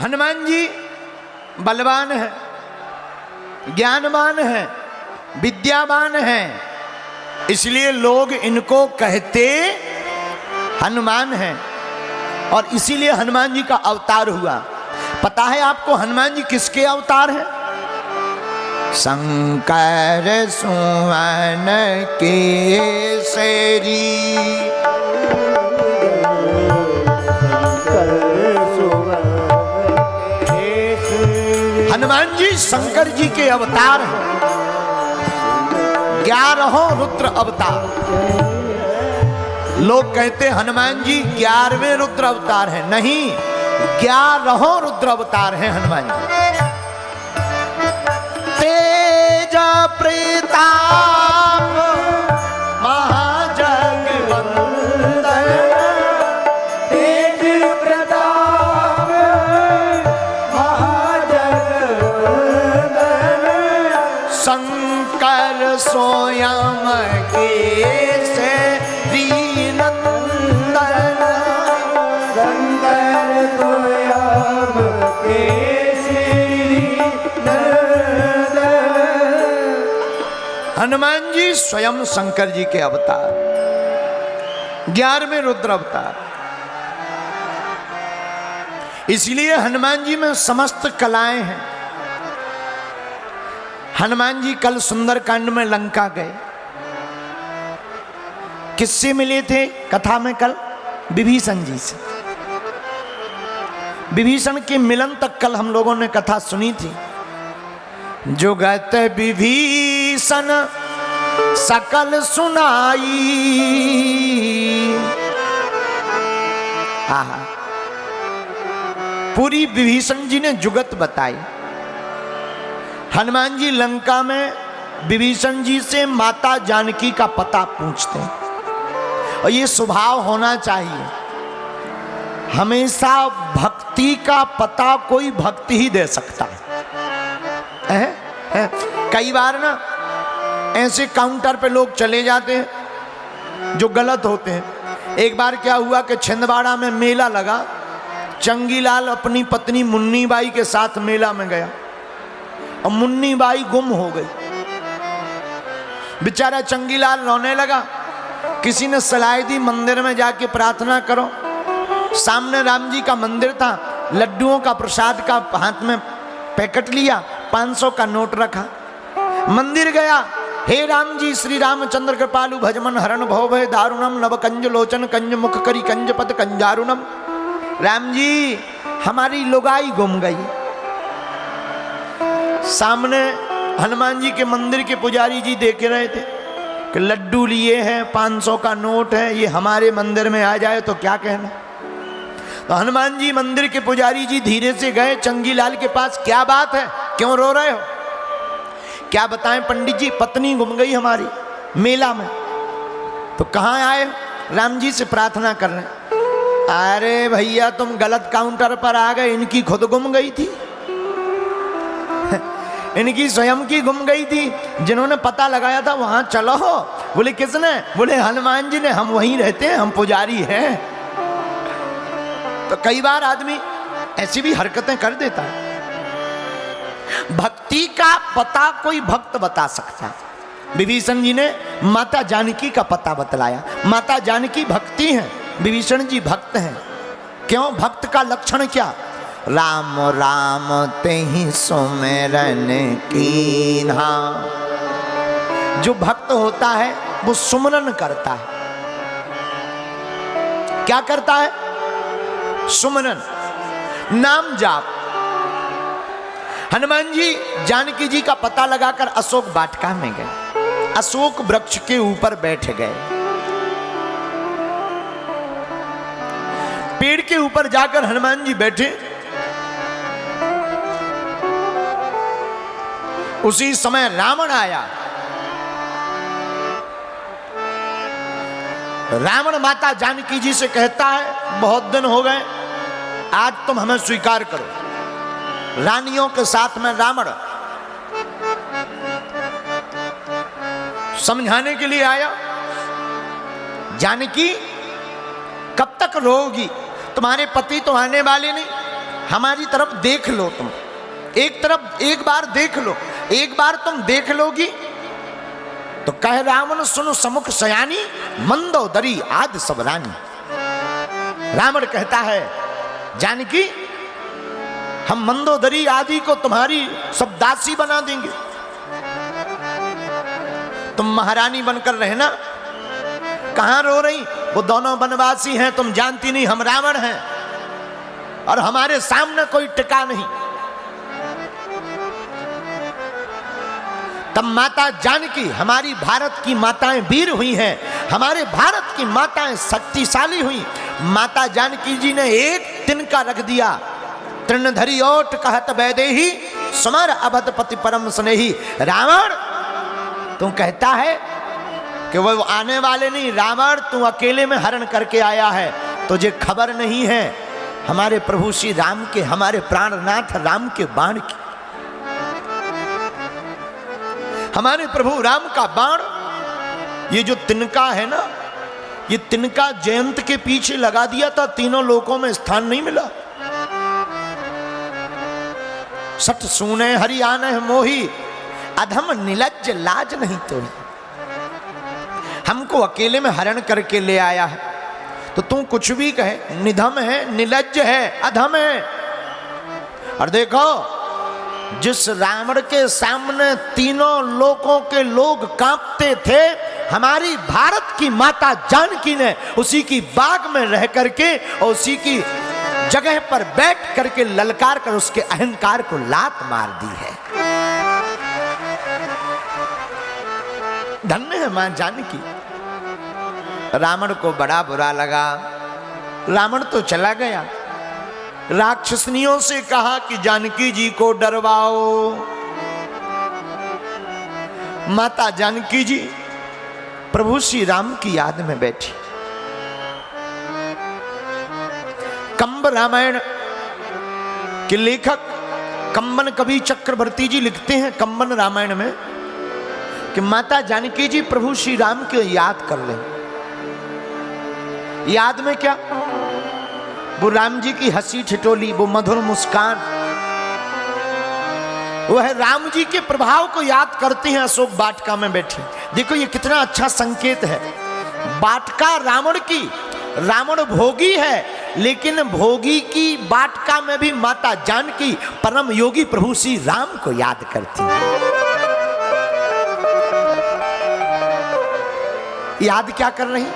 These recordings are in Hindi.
हनुमान जी बलवान है, ज्ञानवान है, विद्यावान है, इसलिए लोग इनको कहते हनुमान हैं और इसीलिए हनुमान जी का अवतार हुआ। पता है आपको हनुमान जी किसके अवतार हैं? शंकर सुवन केसरी। हनुमान जी शंकर जी के अवतार हैं, 11 रुद्र अवतार। लोग कहते हनुमान जी 11वें रुद्र अवतार हैं, नहीं 11 रुद्र अवतार हैं हनुमान जी। तेज प्रताप महाजगवंदन, तेज प्रताप महाजगवंदन, शंकर स्वयं केसरी नंदन, शंकर स्वयं केसरी नंदन। हनुमान जी स्वयं शंकर जी के अवतार, 11वें रुद्र अवतार। इसलिए हनुमान जी में समस्त कलाएं हैं। हनुमान जी कल सुंदरकांड में लंका गए, किससे मिले थे कथा में कल? विभीषण जी से। विभीषण के मिलन तक कल हम लोगों ने कथा सुनी थी। जुगत विभीषण सकल सुनाई, आहा, पूरी विभीषण जी ने जुगत बताई। हनुमान जी लंका में विभीषण जी से माता जानकी का पता पूछते हैं और ये स्वभाव होना चाहिए। हमेशा भक्ति का पता कोई भक्ति ही दे सकता है। कई बार ना ऐसे काउंटर पे लोग चले जाते हैं जो गलत होते हैं। एक बार क्या हुआ कि छिंदवाड़ा में मेला लगा, चंगीलाल अपनी पत्नी मुन्नी बाई के साथ मेला में गया और मुन्नी बाई गुम हो गई। बेचारा चंगीलाल रोने लगा। किसी ने सलाह दी मंदिर में जाके प्रार्थना करो। सामने राम जी का मंदिर था, लड्डुओं का प्रसाद का हाथ में पैकेट लिया, 500 का नोट रखा, मंदिर गया। हे राम जी श्री रामचंद्र कृपालु भजमन हरण भव भय दारुणम नव कंज लोचन कंज मुख करी कंज पत कंजारुणम। राम जी हमारी लुगाई गुम गई। सामने हनुमान जी के मंदिर के पुजारी जी देख रहे थे कि लड्डू लिए हैं, 500 का नोट है, ये हमारे मंदिर में आ जाए तो क्या कहना। तो हनुमान जी मंदिर के पुजारी जी धीरे से गए चंगीलाल के पास। क्या बात है, क्यों रो रहे हो? क्या बताएं पंडित जी, पत्नी गुम गई हमारी मेला में। तो कहाँ आए? राम जी से प्रार्थना कर रहे। अरे भैया तुम गलत काउंटर पर आ गए, इनकी खुद गुम गई थी, इनकी स्वयं की गुम गई थी। जिन्होंने पता लगाया था वहां चलो। बोले किसने? बोले हनुमान जी ने। हम वहीं रहते हैं, हम पुजारी हैं। तो कई बार आदमी ऐसी भी हरकतें कर देता है। भक्ति का पता कोई भक्त बता सकता है। विभीषण जी ने माता जानकी का पता बतलाया। माता जानकी भक्ति हैं, विभीषण जी भक्त हैं। क्यों? भक्त का लक्षण क्या? राम राम तेहि सुमिरन कीन्हा। जो भक्त होता है वो सुमरन करता है। क्या करता है? सुमरन, नाम जाप। हनुमान जी जानकी जी का पता लगाकर अशोक वाटिका में गए, अशोक वृक्ष के ऊपर बैठ गए। पेड़ के ऊपर जाकर हनुमान जी बैठे। उसी समय रावण आया। रावण माता जानकी जी से कहता है बहुत दिन हो गए, आज तुम हमें स्वीकार करो। रानियों के साथ में रावण समझाने के लिए आया। जानकी कब तक रोगी? तुम्हारे पति तो आने वाले नहीं, हमारी तरफ देख लो तुम, एक बार देख लो, एक बार तुम देख लोगी तो कह रावण सुनो समुख सयानी, मंदोदरी आदि सब रानी। रावण कहता है जानकी हम मंदोदरी आदि को तुम्हारी सब दासी बना देंगे, तुम महारानी बनकर रहना। कहां रो रही? वो दोनों वनवासी हैं, तुम जानती नहीं हम रावण हैं और हमारे सामने कोई टिका नहीं। तब माता जानकी, हमारी भारत की माताएं वीर हुई हैं, हमारे भारत की माताएं शक्तिशाली हुई। माता जानकी जी ने एक तिनका रख दिया, तृणधरी ओट कहत वैदेही, समर अवधपति परम स्नेही। रावण तू कहता है कि वो आने वाले नहीं, रावण तू अकेले में हरण करके आया है, तुझे खबर नहीं है हमारे प्रभु श्री राम के, हमारे प्राणनाथ राम के बाण की। हमारे प्रभु राम का बाण, ये जो तिनका है ना, ये तिनका जयंत के पीछे लगा दिया था, तीनों लोकों में स्थान नहीं मिला। सठ सुने हरि आने मोही, अधम निलज्ज लाज नहीं तोड़ी। हमको अकेले में हरण करके ले आया है, तो तू कुछ भी कहे, निधम है, निलज्ज है, अधम है। और देखो जिस रावण के सामने तीनों लोकों के लोग कांपते थे, हमारी भारत की माता जानकी ने उसी की बाग में रह करके और उसी की जगह पर बैठ करके ललकार कर उसके अहंकार को लात मार दी है। धन्य है मां जानकी। रावण को बड़ा बुरा लगा, रावण तो चला गया। राक्षसनियों से कहा कि जानकी जी को डरवाओ। माता जानकी जी प्रभु श्री राम की याद में बैठी। कंब रामायण के लेखक कंबन कवि चक्रवर्ती जी लिखते हैं कंबन रामायण में कि माता जानकी जी प्रभु श्री राम को याद कर लें। याद में क्या? वो राम जी की हंसी ठिठोली, वो मधुर मुस्कान, वह राम जी के प्रभाव को याद करते हैं अशोक वाटिका में बैठी। देखो ये कितना अच्छा संकेत है। वाटिका रावण की, रावण भोगी है, लेकिन भोगी की वाटिका में भी माता जानकी परम योगी प्रभु श्री राम को याद करती है। याद क्या कर रही?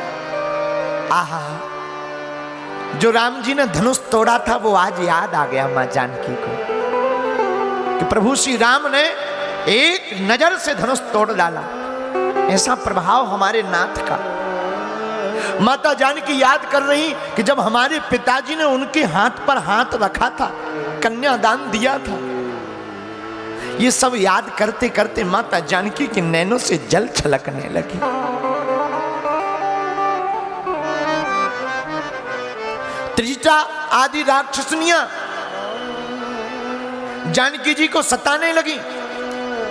आहा, जो राम जी ने धनुष तोड़ा था वो आज याद आ गया मां जानकी को कि प्रभु श्री राम ने एक नजर से धनुष तोड़ डाला। ऐसा प्रभाव हमारे नाथ का। माता जानकी याद कर रही कि जब हमारे पिताजी ने उनके हाथ पर हाथ रखा था, कन्यादान दिया था। ये सब याद करते करते माता जानकी के नैनों से जल छलकने लगे। त्रिजटा आदि राक्षसनियां जानकी जी को सताने लगी,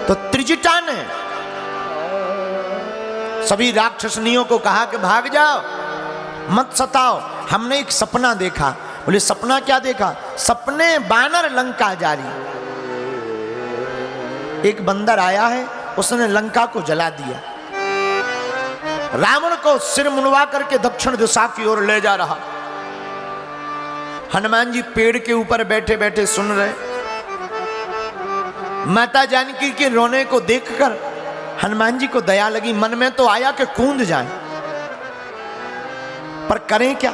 तो त्रिजटा ने सभी राक्षसनियों को कहा कि भाग जाओ, मत सताओ, हमने एक सपना देखा। बोले सपना क्या देखा? सपने बानर लंका जारी। एक बंदर आया है, उसने लंका को जला दिया। रावण को सिर मुनवा करके दक्षिण दिशा की ओर ले जा रहा। हनुमान जी पेड़ के ऊपर बैठे बैठे सुन रहे। माता जानकी के रोने को देखकर हनुमान जी को दया लगी। मन में तो आया कि कूद जाए, पर करें क्या?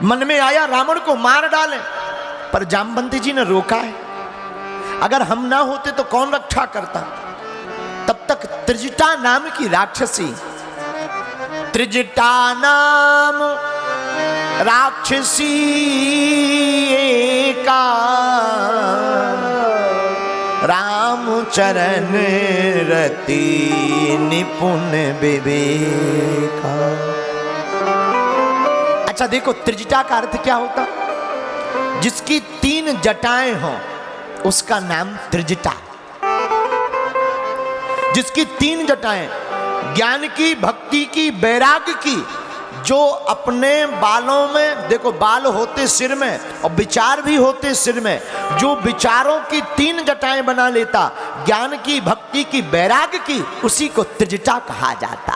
मन में आया रावण को मार डालें, पर जामवंती जी ने रोका है। अगर हम ना होते तो कौन रक्षा करता? तब तक त्रिजटा नाम की राक्षसी, त्रिजटा नाम राक्षसी का राम चरण रति निपुण विवेका। अच्छा देखो, त्रिजटा का अर्थ क्या होता? जिसकी 3 जटाएं हों उसका नाम त्रिजटा। जिसकी 3 जटाएं, ज्ञान की, भक्ति की, वैराग्य की, जो अपने बालों में, देखो बाल होते सिर में और विचार भी होते सिर में, जो विचारों की 3 जटाएं बना लेता, ज्ञान की, भक्ति की, वैराग्य की, उसी को त्रिजटा कहा जाता